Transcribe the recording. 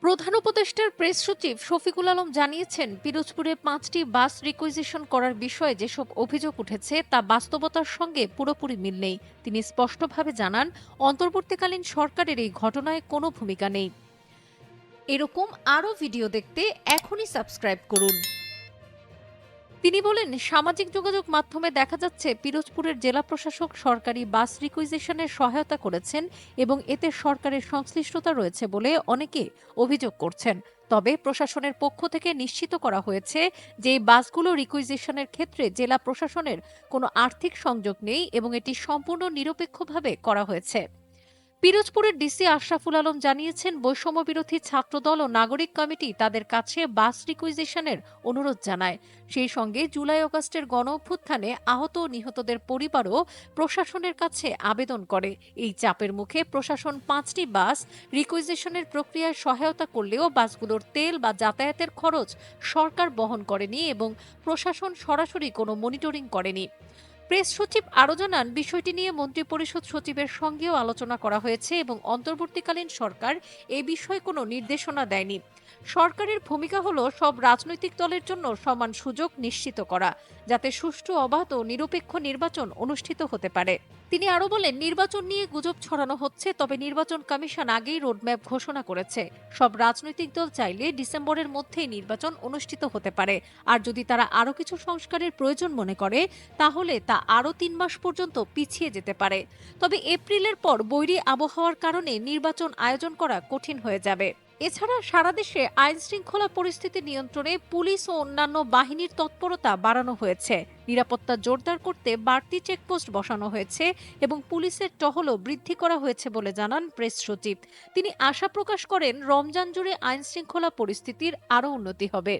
প্রধান উপদেষ্টার প্রেস সচিব শফিকুল আলম জানিয়েছেন, পিরোজপুরে ৫টি বাস রিকুইজিশন করার বিষয়ে যেসব অভিযোগ উঠেছে তা বাস্তবতার সঙ্গে পুরোপুরি মিল নেই। তিনি স্পষ্টভাবে জানান, অন্তর্বর্তীকালীন সরকারের এই ঘটনায় কোনো ভূমিকা নেই। এরকম আরও ভিডিও দেখতে এখনই সাবস্ক্রাইব করুন। তিনি বলেন, সামাজিক যোগাযোগ মাধ্যমে দেখা যাচ্ছে পিরোজপুরের জেলা প্রশাসক সরকারি বাস রিকুইজিশনের সহায়তা করেছেন এবং এতে সরকারের সংশ্লিষ্টতা রয়েছে বলে অনেকে অভিযোগ করছেন। তবে প্রশাসনের পক্ষ থেকে নিশ্চিত করা হয়েছে যে এই বাসগুলো রিকুইজিশনের ক্ষেত্রে জেলা প্রশাসনের কোনো আর্থিক সংযোগ নেই এবং এটি সম্পূর্ণ নিরপেক্ষভাবে করা হয়েছে। পিরোজপুরের ডিসি আশরাফুল আলম জানিয়েছেন, বৈষম্য বিরোধী ছাত্রদল ও নাগরিক কমিটি তাদের কাছে বাস রিকুইজিশনের অনুরোধ জানায়। সেই সঙ্গে জুলাই আগস্টের গণ অভ্যুত্থানে আহত ও নিহতদের পরিবারও প্রশাসনের কাছে আবেদন করে। এই চাপের মুখে প্রশাসন ৫টি বাস রিকুইজিশনের প্রক্রিয়ায় সহায়তা করলেও বাসগুলোর তেল বা যাতায়াতের খরচ সরকার বহন করেনি এবং প্রশাসন সরাসরি কোনো মনিটরিং করেনি। প্রেস সচিব আরও জানান, বিষয়টি নিয়ে মন্ত্রিপরিষদ সচিবের সঙ্গেও আলোচনা করা হয়েছে এবং অন্তর্বর্তীকালীন সরকার এ বিষয়ে কোনো নির্দেশনা দেয়নি। সরকারের ভূমিকা হলো সব রাজনৈতিক দলের জন্য সমান সুযোগ নিশ্চিত করা, যাতে সুষ্ঠু, অবাধ ও নিরপেক্ষ নির্বাচন অনুষ্ঠিত হতে পারে। তিনি আরও বলেন, নির্বাচন নিয়ে গুজব ছড়ানো হচ্ছে, তবে নির্বাচন কমিশন আগেই রোডম্যাপ ঘোষণা করেছে। সব রাজনৈতিক দল চাইলে ডিসেম্বরের মধ্যেই নির্বাচন অনুষ্ঠিত হতে পারে। আর যদি তারা আরও কিছু সংস্কারের প্রয়োজন মনে করে, তাহলে তা আরও ৩ মাস পর্যন্ত পিছিয়ে যেতে পারে। তবে এপ্রিলের পর বৈরী আবহাওয়ার কারণে নির্বাচন আয়োজন করা কঠিন হয়ে যাবে। এছাড়া সারা দেশে আইন শৃঙ্খলা পরিস্থিতি নিয়ন্ত্রণে পুলিশ ও অন্যান্য বাহিনীর তৎপরতা বাড়ানো হয়েছে। নিরাপত্তা জোরদার করতে বাড়তি চেকপোস্ট বসানো হয়েছে এবং পুলিশের টহলও বৃদ্ধি করা হয়েছে বলে জানান প্রেস সচিব। তিনি আশা প্রকাশ করেন, রমজান জুড়ে আইন শৃঙ্খলা পরিস্থিতির আরও উন্নতি হবে।